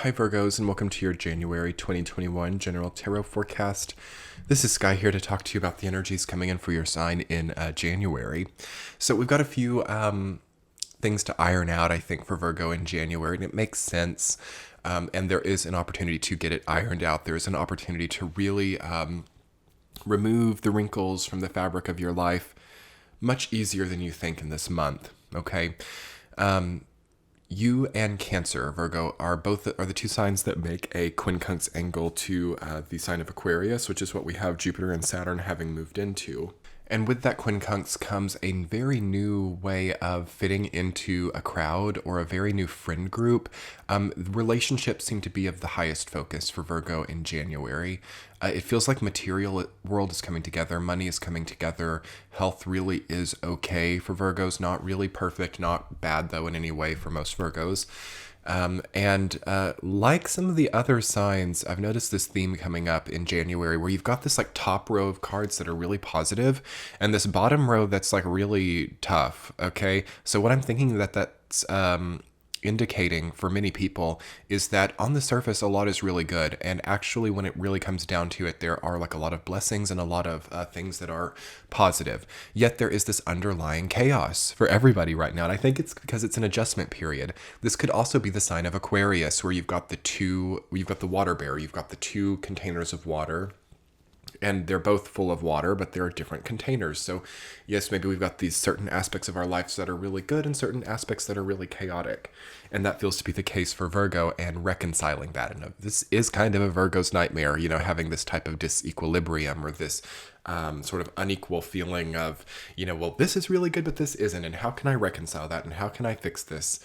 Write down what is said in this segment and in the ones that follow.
Hi Virgos, and welcome to your January 2021 General Tarot Forecast. This is Sky here to talk to you about the energies coming in for your sign in January. So we've got a few things to iron out, I think, for Virgo in January, and it makes sense. And there is an opportunity to get it ironed out. There's an opportunity to really remove the wrinkles from the fabric of your life much easier than you think in this month, okay? You and Cancer, Virgo, are the two signs that make a quincunx angle to the sign of Aquarius, which is what we have Jupiter and Saturn having moved into. And with that quincunx comes a very new way of fitting into a crowd or a very new friend group. Relationships seem to be of the highest focus for Virgo in January. It feels like material world is coming together, money is coming together, health really is okay for Virgos, not really perfect, not bad though in any way for most Virgos. Like some of the other signs, I've noticed this theme coming up in January where you've got this like top row of cards that are really positive and this bottom row that's like really tough. Okay. So what I'm thinking that's indicating for many people is that on the surface a lot is really good, and actually when it really comes down to it there are like a lot of blessings and a lot of things that are positive, yet there is this underlying chaos for everybody right now, and I think it's because it's an adjustment period. This could also be the sign of Aquarius where you've got the water bear, you've got the two containers of water, and they're both full of water, but they're different containers. So yes, maybe we've got these certain aspects of our lives that are really good and certain aspects that are really chaotic. And that feels to be the case for Virgo, and reconciling that. And this is kind of a Virgo's nightmare, having this type of disequilibrium or this sort of unequal feeling of, well, this is really good, but this isn't. And how can I reconcile that? And how can I fix this?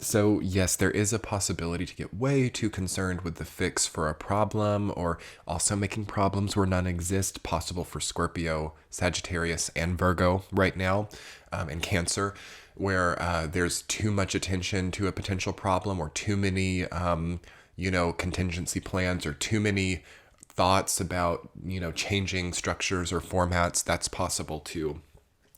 So yes, there is a possibility to get way too concerned with the fix for a problem, or also making problems where none exist, possible for Scorpio, Sagittarius, and Virgo right now, and Cancer, where there's too much attention to a potential problem, or too many, contingency plans, or too many thoughts about, changing structures or formats. That's possible too.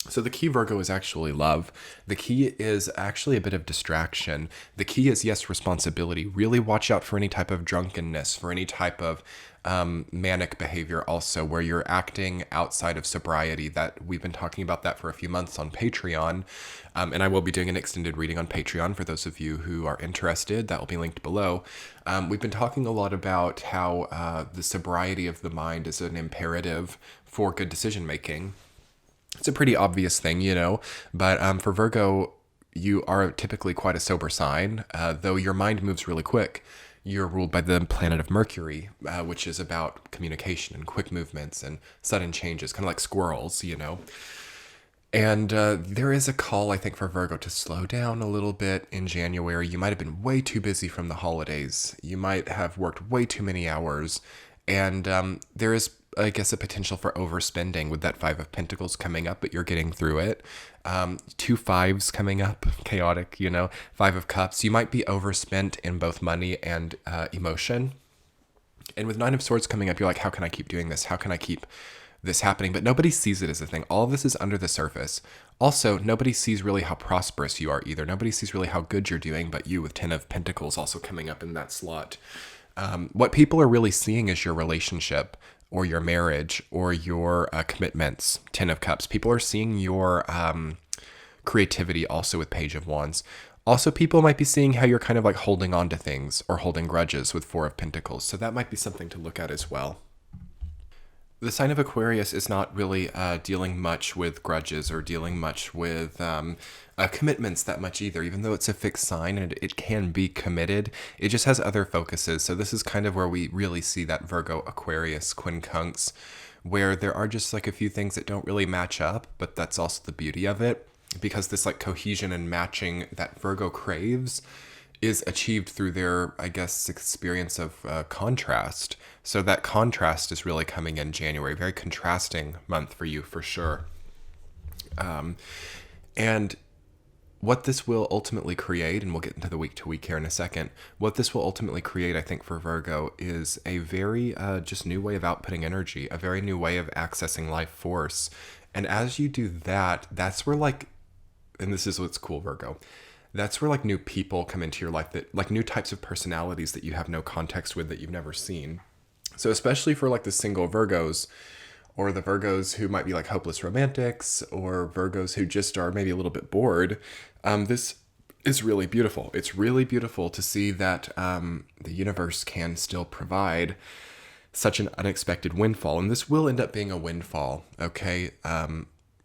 So the key, Virgo, is actually love. The key is actually a bit of distraction. The key is, yes, responsibility. Really watch out for any type of drunkenness, for any type of manic behavior also, where you're acting outside of sobriety. That we've been talking about that for a few months on Patreon. And I will be doing an extended reading on Patreon for those of you who are interested. That will be linked below. We've been talking a lot about how the sobriety of the mind is an imperative for good decision making. It's a pretty obvious thing, but for Virgo, you are typically quite a sober sign, though your mind moves really quick. You're ruled by the planet of Mercury, which is about communication and quick movements and sudden changes, kind of like squirrels, And there is a call, I think, for Virgo to slow down a little bit in January. You might have been way too busy from the holidays. You might have worked way too many hours. And there is, I guess, a potential for overspending with that Five of Pentacles coming up, but you're getting through it. 2 fives coming up, chaotic, Five of Cups. You might be overspent in both money and emotion. And with Nine of Swords coming up, you're like, how can I keep doing this? How can I keep this happening? But nobody sees it as a thing. All of this is under the surface. Also, nobody sees really how prosperous you are either. Nobody sees really how good you're doing, but you with 10 of Pentacles also coming up in that slot. What people are really seeing is your relationship or your marriage or your commitments, 10 of Cups. People are seeing your creativity also with Page of Wands. Also, people might be seeing how you're kind of like holding on to things or holding grudges with 4 of Pentacles. So that might be something to look at as well. The sign of Aquarius is not really dealing much with grudges or dealing much with commitments that much either, even though it's a fixed sign and it can be committed. It just has other focuses. So this is kind of where we really see that Virgo Aquarius quincunx, where there are just like a few things that don't really match up, but that's also the beauty of it, because this like cohesion and matching that Virgo craves is achieved through their, I guess, experience of contrast. So that contrast is really coming in January. Very contrasting month for you, for sure. And what this will ultimately create, and we'll get into the week to week here in a second, what this will ultimately create, I think, for Virgo is a very just new way of outputting energy, a very new way of accessing life force. And as you do that, that's where and this is what's cool, Virgo, That's where like new people come into your life, that like new types of personalities that you have no context with, that you've never seen. So especially for like the single Virgos, or the Virgos who might be like hopeless romantics, or Virgos who just are maybe a little bit bored, this is really beautiful. It's really beautiful to see that the universe can still provide such an unexpected windfall. And this will end up being a windfall, okay?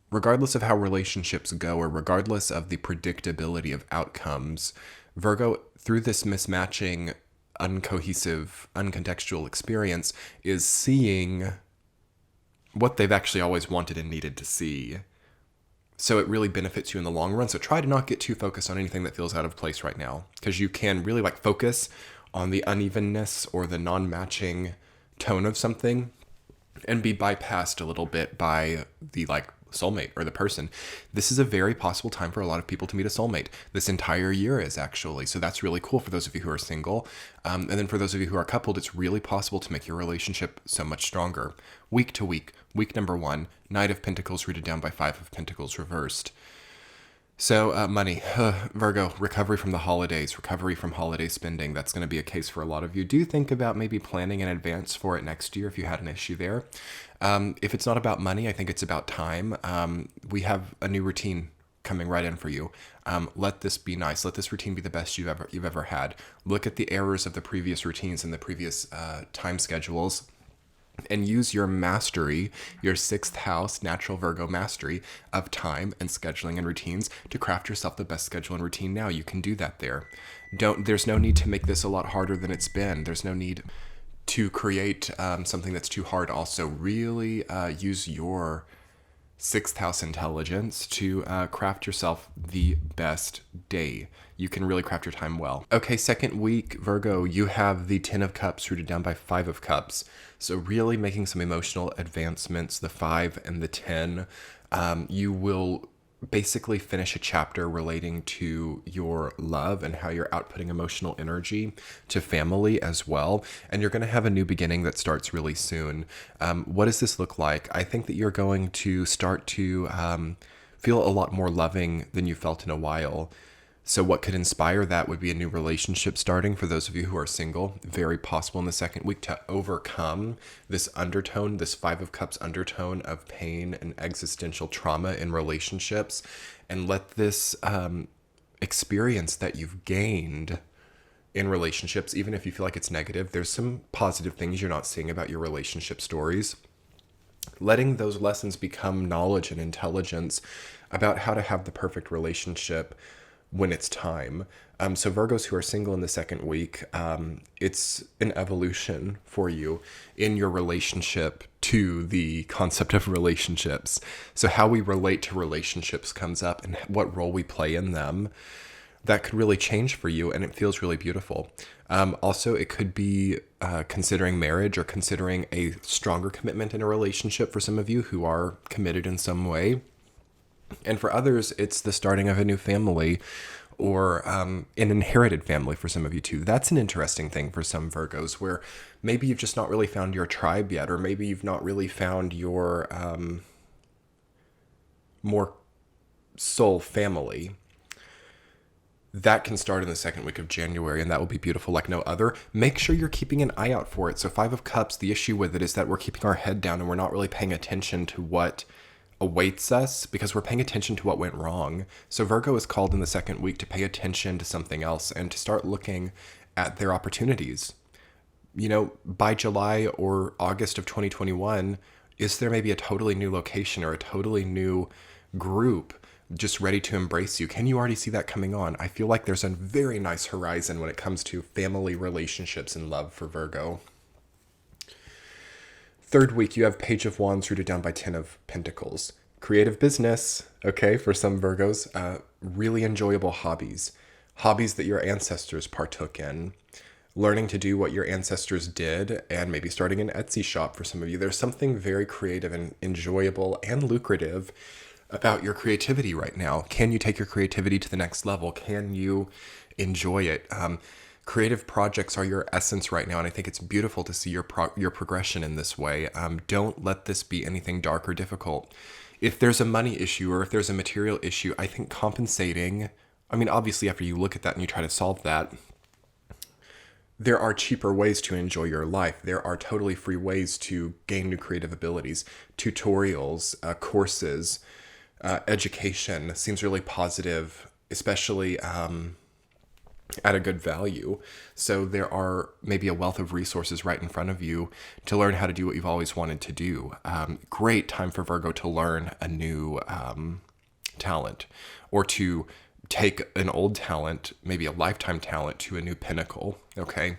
Regardless of how relationships go, or regardless of the predictability of outcomes, Virgo, through this mismatching, uncohesive, uncontextual experience, is seeing what they've actually always wanted and needed to see. So it really benefits you in the long run. So try to not get too focused on anything that feels out of place right now, because you can really like focus on the unevenness or the non-matching tone of something and be bypassed a little bit by the like soulmate or the person. This is a very possible time for a lot of people to meet a soulmate. This entire year is actually. So that's really cool for those of you who are single. And then for those of you who are coupled, it's really possible to make your relationship so much stronger. Week to week. Week number 1, Knight of Pentacles rooted down by 5 of Pentacles reversed. So money, Virgo, recovery from the holidays, recovery from holiday spending. That's going to be a case for a lot of you. Do think about maybe planning in advance for it next year if you had an issue there. If it's not about money, I think it's about time. We have a new routine coming right in for you. Let this be nice. Let this routine be the best you've ever had. Look at the errors of the previous routines and the previous time schedules, and use your mastery, your 6th house, natural Virgo mastery of time and scheduling and routines to craft yourself the best schedule and routine now. You can do that there. There's no need to make this a lot harder than it's been. There's no need to create something that's too hard. Also, really use your 6th house intelligence to craft yourself the best day. You can really craft your time well. Okay, second week, Virgo, you have the 10 of Cups rooted down by 5 of Cups. So really making some emotional advancements, the 5 and the 10. You will basically finish a chapter relating to your love and how you're outputting emotional energy to family as well. And you're going to have a new beginning that starts really soon. What does this look like? I think that you're going to start to feel a lot more loving than you felt in a while. So what could inspire that would be a new relationship starting for those of you who are single. Very possible in the second week to overcome this undertone, this 5 of Cups undertone of pain and existential trauma in relationships, and let this experience that you've gained in relationships, even if you feel like it's negative, there's some positive things you're not seeing about your relationship stories. Letting those lessons become knowledge and intelligence about how to have the perfect relationship when it's time. So Virgos who are single in the second week, it's an evolution for you in your relationship to the concept of relationships. So how we relate to relationships comes up, and what role we play in them. That could really change for you, and it feels really beautiful. Also, it could be considering marriage or considering a stronger commitment in a relationship for some of you who are committed in some way. And for others, it's the starting of a new family, or an inherited family for some of you too. That's an interesting thing for some Virgos, where maybe you've just not really found your tribe yet, or maybe you've not really found your more soul family. That can start in the second week of January, and that will be beautiful like no other. Make sure you're keeping an eye out for it. So 5 of Cups, the issue with it is that we're keeping our head down and we're not really paying attention to what awaits us because we're paying attention to what went wrong. So Virgo is called in the second week to pay attention to something else and to start looking at their opportunities. You know, by July or August of 2021, is there maybe a totally new location or a totally new group just ready to embrace you? Can you already see that coming on? I feel like there's a very nice horizon when it comes to family relationships and love for Virgo. Third week, you have Page of Wands rooted down by 10 of Pentacles. Creative business, okay, for some Virgos. Really enjoyable hobbies. Hobbies that your ancestors partook in. Learning to do what your ancestors did, and maybe starting an Etsy shop for some of you. There's something very creative and enjoyable and lucrative about your creativity right now. Can you take your creativity to the next level? Can you enjoy it? Creative projects are your essence right now, and I think it's beautiful to see your progression in this way. Don't let this be anything dark or difficult. If there's a money issue or if there's a material issue, I think compensating I mean, obviously, after you look at that and you try to solve that, there are cheaper ways to enjoy your life. There are totally free ways to gain new creative abilities, tutorials, courses, education seems really positive, especially at a good value. So there are maybe a wealth of resources right in front of you to learn how to do what you've always wanted to do. Great time for Virgo to learn a new talent, or to take an old talent, maybe a lifetime talent, to a new pinnacle. Okay.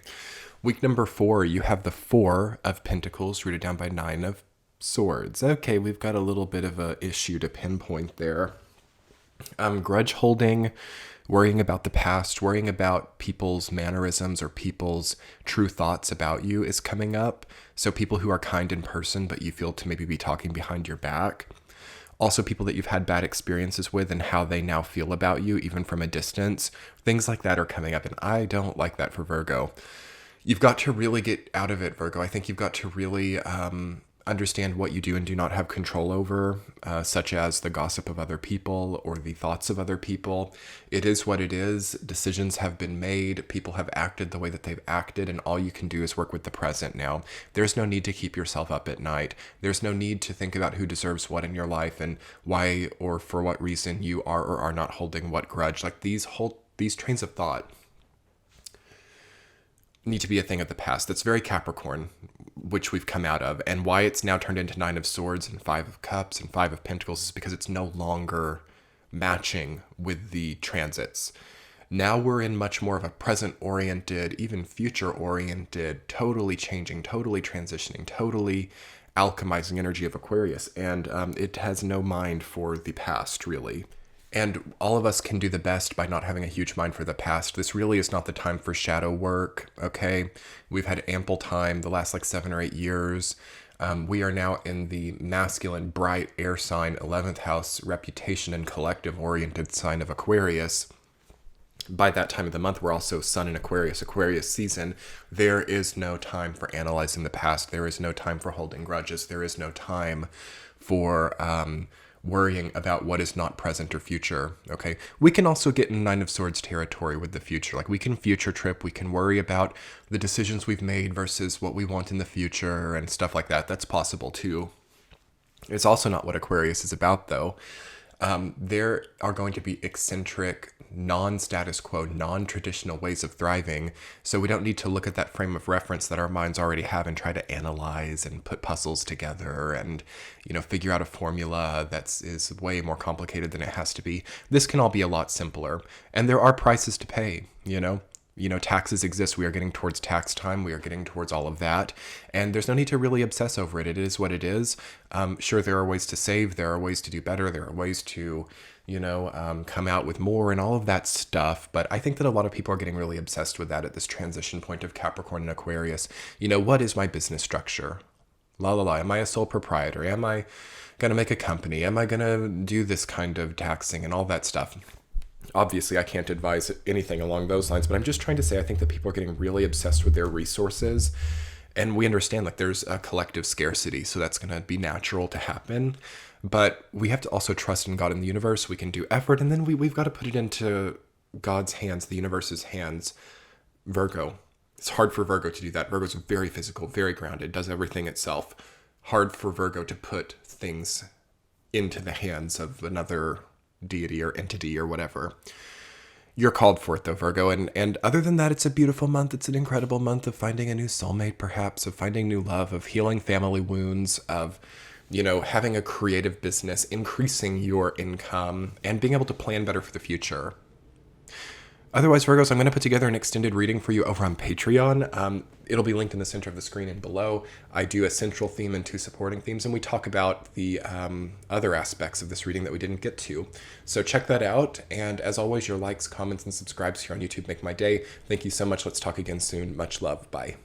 Week number 4, you have the 4 of Pentacles rooted down by 9 of Swords. Okay, we've got a little bit of a issue to pinpoint there. Grudge holding, worrying about the past, worrying about people's mannerisms or people's true thoughts about you is coming up. So people who are kind in person, but you feel to maybe be talking behind your back. Also people that you've had bad experiences with and how they now feel about you, even from a distance. Things like that are coming up, and I don't like that for Virgo. You've got to really get out of it, Virgo. I think you've got to really understand what you do and do not have control over, such as the gossip of other people or the thoughts of other people. It is what it is. Decisions have been made. People have acted the way that they've acted, and all you can do is work with the present now. There's no need to keep yourself up at night. There's no need to think about who deserves what in your life and why or for what reason you are or are not holding what grudge. Like these trains of thought need to be a thing of the past. That's very Capricorn, which we've come out of. And why it's now turned into 9 of Swords and 5 of Cups and 5 of Pentacles is because it's no longer matching with the transits. Now we're in much more of a present-oriented, even future-oriented, totally changing, totally transitioning, totally alchemizing energy of Aquarius. And it has no mind for the past, really. And all of us can do the best by not having a huge mind for the past. This really is not the time for shadow work, okay? We've had ample time the last 7 or 8 years. We are now in the masculine, bright air sign, 11th house, reputation and collective-oriented sign of Aquarius. By that time of the month, we're also Sun in Aquarius season. There is no time for analyzing the past. There is no time for holding grudges. There is no time for worrying about what is not present or future. Okay, we can also get in 9 of Swords territory with the future. Like we can future trip, we can worry about the decisions we've made versus what we want in the future and stuff like that. That's possible too. It's also not what Aquarius is about, though. There are going to be eccentric, non-status quo, non-traditional ways of thriving. So we don't need to look at that frame of reference that our minds already have and try to analyze and put puzzles together and, figure out a formula is way more complicated than it has to be. This can all be a lot simpler. And there are prices to pay, taxes exist. We are getting towards tax time. We are getting towards all of that. And there's no need to really obsess over it. It is what it is. Sure, there are ways to save. There are ways to do better. There are ways to, come out with more and all of that stuff. But I think that a lot of people are getting really obsessed with that at this transition point of Capricorn and Aquarius. What is my business structure? La la la. Am I a sole proprietor? Am I going to make a company? Am I going to do this kind of taxing and all that stuff? Obviously, I can't advise anything along those lines, but I'm just trying to say I think that people are getting really obsessed with their resources. And we understand there's a collective scarcity, so that's going to be natural to happen. But we have to also trust in God and the universe. We can do effort, and then we've got to put it into God's hands, the universe's hands. Virgo. It's hard for Virgo to do that. Virgo's very physical, very grounded, does everything itself. Hard for Virgo to put things into the hands of another deity or entity or whatever. You're called for it though, Virgo. And other than that, it's a beautiful month. It's an incredible month of finding a new soulmate, perhaps, of finding new love, of healing family wounds, of, having a creative business, increasing your income, and being able to plan better for the future. Otherwise, Virgos, I'm going to put together an extended reading for you over on Patreon. It'll be linked in the center of the screen and below. I do a central theme and 2 supporting themes, and we talk about the other aspects of this reading that we didn't get to. So check that out. And as always, your likes, comments, and subscribes here on YouTube make my day. Thank you so much. Let's talk again soon. Much love. Bye.